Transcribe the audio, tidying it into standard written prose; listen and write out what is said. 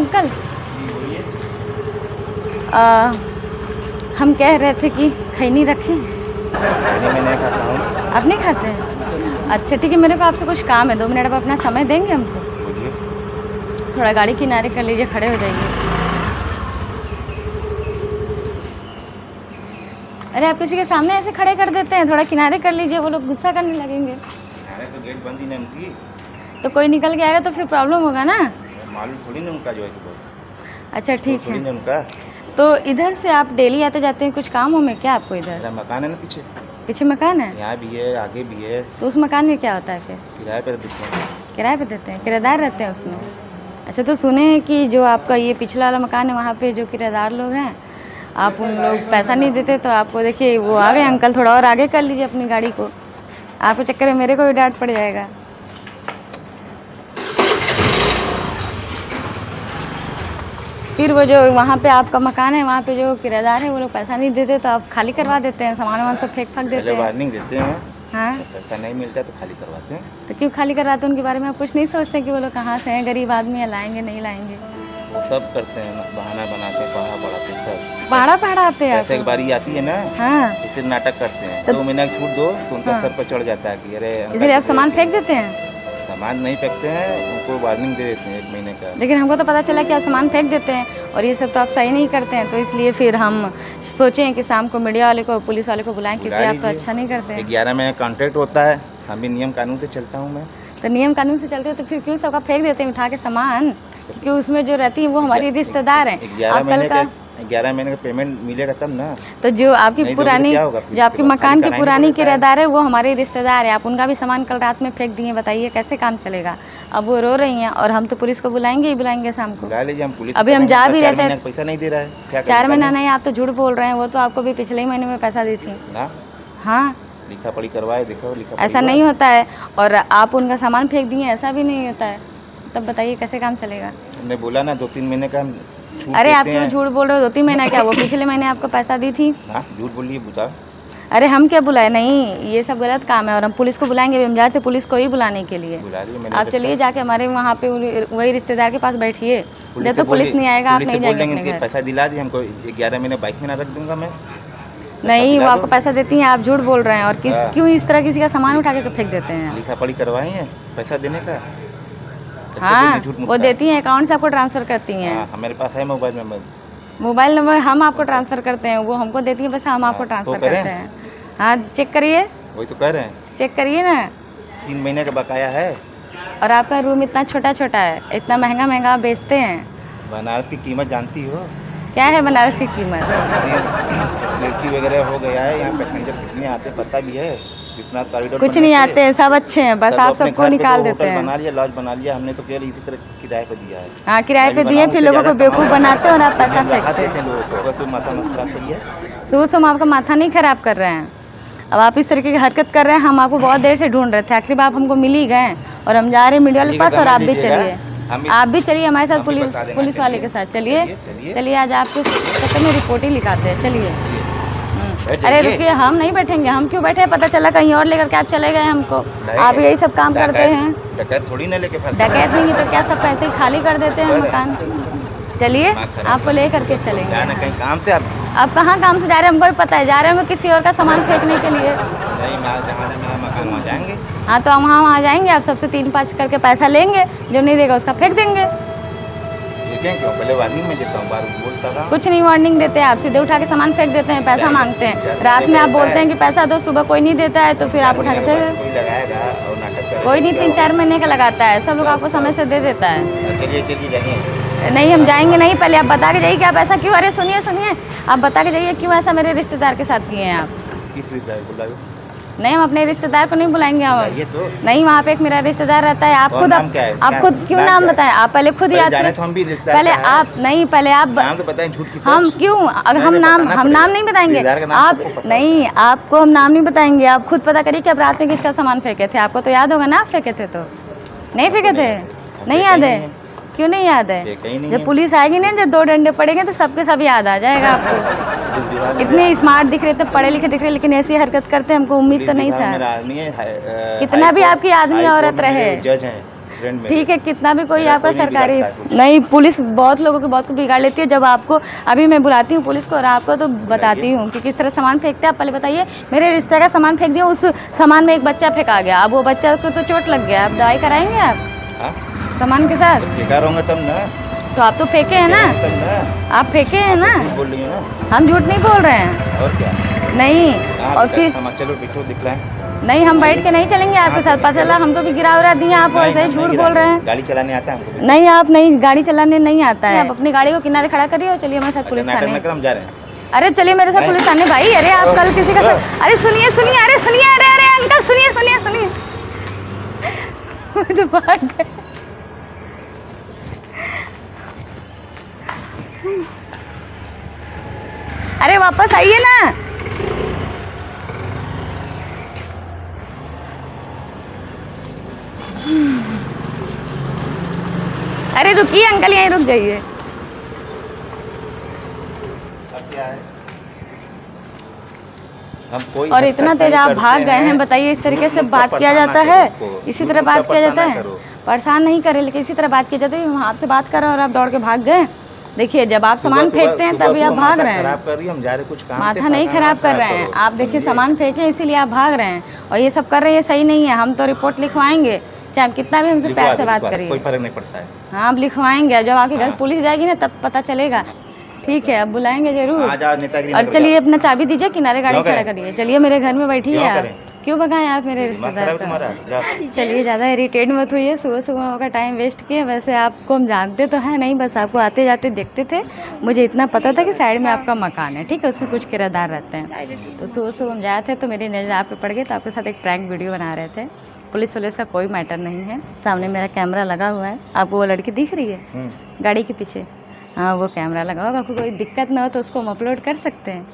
Uncle, हम कह रहे थे कि खैनी रखें। मैं नहीं खाता हूँ। आप नहीं खाते हैं? अच्छा ठीक है, मेरे को आपसे कुछ काम है, 2 मिनट आप अपना समय देंगे हमको? थोड़ा गाड़ी किनारे कर लीजिए, खड़े हो जाइए। अरे आप किसी के सामने ऐसे खड़े कर देते हैं, थोड़ा किनारे कर लीजिए, वो लोग गुस्सा करने लगेंगे। अरे तो गेट बंद ही नहीं उनकी। तो कोई निकल के आएगा तो फिर प्रॉब्लम होगा ना। मालूम थोड़ी ना उनका जो है तो। अच्छा ठीक थोड़ी है। ना उनका। तो इधर से आप डेली आते जाते हैं, कुछ काम हो में क्या आपको इधर? मेरा मकान है ना पीछे। पीछे मकान है? यहाँ भी है, आगे भी है। तो उस मकान में क्या होता है फिर? किराए पर देते हैं। किराए पे देते हैं? किराएदार रहते हैं उसमें? अच्छा, तो सुने हैं कि जो आपका ये पिछला वाला मकान है वहाँ पे जो किराएदार लोग हैं, आप उन लोग पैसा नहीं देते, तो आपको देखिए वो आ गए अंकल, थोड़ा और आगे कर लीजिए अपनी गाड़ी को, आपको चक्कर में मेरे को भी डांट पड़ जाएगा। फिर वो जो वहाँ पे आपका मकान है, वहाँ पे जो किराएदार है वो लोग पैसा नहीं देते, तो आप खाली करवा देते हैं, सामान वामान सब फेंक देते हैं। वार्निंग देते हैं। हाँ, पैसा नहीं मिलता तो खाली करवाते हैं। तो क्यों खाली करवाते हैं? उनके बारे में आप कुछ नहीं सोचते कि वो लोग कहाँ से हैं, गरीब आदमी है, लाएंगे नहीं लाएंगे? वो सब करते हैं, बहाना बनाते हैं, पढ़ा पढ़ाते हैं सब। पढ़ाते हैं? ऐसे एक बारी आती है ना, हाँ, तो फिर नाटक करते हैं। तो 2 महीना छूट दो तो उनका हाँ। सर पर चढ़ जाता है कि अरे इसलिए आप सामान फेंक देते हैं? सामान नहीं फेंकते हैं, उनको वार्निंग दे देते हैं 1 महीने का। लेकिन हमको तो पता चला कि आप सामान फेंक देते हैं, और ये सब तो आप सही नहीं करते हैं, तो इसलिए फिर हम सोचे कि शाम को मीडिया वाले को, पुलिस वाले को बुलाएं, क्योंकि आप तो अच्छा नहीं करते हैं। 11 महीने कॉन्ट्रैक्ट होता है, हम भी नियम कानून से चलता हूँ मैं। तो नियम कानून से चलते हो तो फिर क्यों सबका फेंक देते हैं उठा के सामान? क्योंकि उसमें जो रहती है वो हमारी रिश्तेदार हैं। 11 महीने का पेमेंट मिलेगा तब ना। तो जो आपकी पुरानी, जो आपके मकान की पुरानी किराएदार है वो हमारे रिश्तेदार है, आप उनका भी सामान कल रात में फेंक दिए, बताइए कैसे काम चलेगा? अब वो रो रही हैं और हम तो पुलिस को बुलाएंगे ही बुलाएंगे शाम को। हम पुलिस अभी हम जा भी रहते हैं, पैसा नहीं दे रहा है। 4 महीना नहीं, आप तो झूठ बोल रहे हैं, वो तो आपको भी पिछले ही महीने में पैसा दी थी ना। हाँ, लिखा पढ़ी करवाए, देखो लिखा ऐसा नहीं होता है, और आप उनका सामान फेंक दिए, ऐसा भी नहीं होता है। तब बताइए कैसे काम चलेगा? हमने बोला ना 2-3 महीने का छूट। अरे आप क्यों झूठ बोल रहे हो? 2-3 महीना क्या, वो पिछले महीने आपको पैसा दी थी। झूठ बोलिए बुता। अरे हम क्या बुलाए? नहीं, ये सब गलत काम है, और हम पुलिस को बुलाएंगे। हम जाते पुलिस को ही बुलाने के लिए। आप चलिए जाके हमारे वहाँ पे वही रिश्तेदार के पास बैठिए, जब तक पुलिस नहीं आएगा आप नहीं जाएंगे। पैसा दिला दी हमको, 11 महीने 22 महीना रख दूंगा मैं। नहीं, वो आपको पैसा देती हैं, आप झूठ बोल रहे हैं। और क्यों इस तरह किसी का सामान उठा के फेंक देते हैं? लिखा पढ़ी करवाई है पैसा देने का। हाँ, वो देती हैं, अकाउंट से आपको ट्रांसफर करती हैं। हमारे पास है मोबाइल नंबर। मोबाइल नंबर हम आपको ट्रांसफर करते हैं, वो हमको देती है, बस हम आपको ट्रांसफर करते हैं। हाँ, चेक करिए। वही तो कह रहे हैं, चेक करिए ना। 3 महीने का बकाया है। और आपका रूम इतना छोटा छोटा है, इतना महंगा महंगा आप बेचते हैं। बनारस की कीमत जानती हो? क्या है बनारस की कीमत? लड़की वगैरह हो गया है, यहाँ पैसेंजर कितने आते पता भी है? विश्वनाथ कॉरिडोर कुछ नहीं आते हैं, सब अच्छे हैं, बस आप सबको निकाल देते हैं। बना लिया, लॉज बना लिया हमने, तो केवल इसी तरह किराए पे दिया है। हाँ, किराए पे दिए, फिर लोगों को बेवकूफ़ बनाते हैं और आप पैसा फेंकते हैं। सुबह सुबह आपका माथा नहीं खराब कर रहे हैं, अब आप इस तरीके की हरकत कर रहे हैं। हम आपको बहुत देर से ढूंढ रहे थे, आखिर आप हमको मिल ही गए, और हम जा रहे हैं मीडिया वाले के पास, और आप भी चलिए, आप भी चलिए हमारे साथ पुलिस वाले के साथ। चलिए आज आपके चक्कर में रिपोर्ट ही लिखाते हैं, चलिए। अरे रुकिए, हम नहीं बैठेंगे। हम क्यों बैठे? पता चला कहीं और लेकर के आप चले गए हमको। आप यही सब काम करते हैं। डकैत थोड़ी ना लेके डकैत नहीं तो क्या, सब पैसे खाली कर देते हैं मकान। चलिए आपको ले करके चलेंगे। कहीं काम से आप कहाँ काम से जा रहे हैं हमको भी पता है, जा रहे हैं किसी और का सामान फेंकने के लिए। नहीं, मेरा मकान वहाँ जाएंगे। हाँ, तो हम वहाँ जाएंगे, आप सबसे 3-5 करके पैसा लेंगे, जो नहीं देगा उसका फेंक देंगे। क्यों? पहले वार्निंग में देता हूँ, बार बोलता रहा। कुछ नहीं वार्निंग देते, आप सीधे उठा के सामान फेंक देते हैं, पैसा मांगते हैं। रात में आप बोलते हैं कि पैसा दो, सुबह कोई नहीं देता है, तो फिर आप उठा के कोई नहीं 3-4 महीने का लगाता है, सब लोग आपको समय से दे देता है। चलिए नहीं, हम जाएंगे नहीं, पहले आप बता के जाइए कि आप ऐसा क्यों। अरे सुनिए, आप बता के जाइए क्यों ऐसा मेरे रिश्तेदार के साथ किए हैं आप। किस रिश्तेदार को बुलाओ? नहीं, हम अपने रिश्तेदार को नहीं बुलाएंगे। हम ये तो नहीं, वहाँ पे एक मेरा रिश्तेदार रहता है। आप खुद क्यों नाम बताएं? आप पहले खुद याद करें। पहले आप नहीं, पहले आप नाम तो बताएं, झूठ किसका? हम क्यों? अगर हम नाम नहीं बताएंगे। आप नहीं, आपको हम नाम नहीं बताएंगे। आप खुद पता करिए कि आप रात में किसका सामान फेंके थे। आपको तो याद होगा ना, आप फेंके थे तो नहीं फेंके थे? नहीं याद है? क्यों नहीं याद है? जब पुलिस आएगी ना, जब 2 डंडे पड़ेंगे तो सबके सब याद आ जाएगा आपको। इतने स्मार्ट दिख रहे थे, पढ़े लिखे दिख रहे, लेकिन ऐसी हरकत करते हमको उम्मीद तो नहीं था। कितना भी आपकी आदमी औरत रहे, एक्सीडेंट में। ठीक है, कितना भी कोई मेरा आपका कोई नहीं सरकारी बिगाड़ता है कुछ। नहीं, पुलिस बहुत लोगों को बहुत कुछ बिगाड़ लेती है। जब आपको अभी मैं बुलाती हूँ पुलिस को और आपको तो बताती हूँ कि किस तरह सामान फेंकते हैं। आप पहले बताइए, मेरे रिश्ते का सामान फेंक दिया, उस सामान में एक बच्चा फेंका गया, अब वो बच्चा को तो चोट लग गया, अब दवाई कराएंगे आप हाँ? सामान के साथ? बेकार होंगे तब ना, तो आप तो फेंके हैं ना, तब ना आप फेंके हैं ना, बोल रही हो ना। हम झूठ नहीं बोल रहे हैं। और क्या? नहीं, और फिर चलो बिठो दिखलाएं। नहीं, हम बैठ के नहीं चलेंगे आपके साथ, पता चला हमको भी गिरा उरा दिया, आप ऐसे ही झूठ बोल रहे हैं। गाड़ी चलाने आता है हमको? नहीं, आप नहीं, गाड़ी चलाने नहीं आता है। आप अपनी गाड़ी को किनारे खड़ा करिए और चलिए हमारे साथ पुलिस थाने। हम जा रहे हैं। अरे चलिए मेरे साथ पुलिस थाने भाई। अरे आप कल किसी का अरे सुनिए सुनिए, अरे सुनिए, अरे अरे अंकल सुनिए सुनिए सुनिए तो भाग गए। अरे वापस आइए ना। अरे रुकिए अंकल, यहीं रुक जाइए। अब क्या है? हम कोई और इतना तेज आप भाग गए हैं, बताइए इस तरीके से बात किया जाता है? इसी तरह बात किया जाता है? परेशान नहीं करे, लेकिन इसी तरह बात की जाती है। हम आपसे बात कर रहे हैं और आप दौड़ के भाग गए। देखिए जब आप सामान फेंकते हैं तभी आप भाग रहे हैं। हम जा रहे कुछ काम, माथा नहीं खराब कर रहे हैं आप। देखिए सामान फेंके इसीलिए आप भाग रहे हैं और ये सब कर रहे हैं, ये सही नहीं है। हम तो रिपोर्ट लिखवाएंगे, चाहे आप कितना भी हमसे प्यार से बात करिए, कोई फर्क नहीं पड़ता है। हाँ आप लिखवाएंगे, जब आपके घर पुलिस जाएगी ना तब पता चलेगा। ठीक है, अब बुलाएंगे जरूर। और चलिए अपना चाबी दीजिए, किनारे गाड़ी खड़ा करिए, चलिए मेरे घर में बैठिए। आप क्यों भगाएं आप मेरे रिश्तेदार को? चलिए ज़्यादा इरिटेट मत होइए, सुबह सुबह का टाइम वेस्ट किए। वैसे आपको हम जानते तो हैं नहीं, बस आपको आते जाते देखते थे। मुझे इतना पता था कि साइड में आपका मकान है, ठीक है, उसमें कुछ किराएदार रहते हैं। तो सुबह सुबह हम जाए थे तो मेरी नज़र आप पे पड़ गई, तो आपके साथ एक प्रैंक वीडियो बना रहे थे। पुलिस वुलिस का कोई मैटर नहीं है। सामने मेरा कैमरा लगा हुआ है, आपको वो लड़की दिख रही है गाड़ी के पीछे? हाँ वो कैमरा लगा होगा, आपको कोई दिक्कत ना हो तो उसको हम अपलोड कर सकते हैं।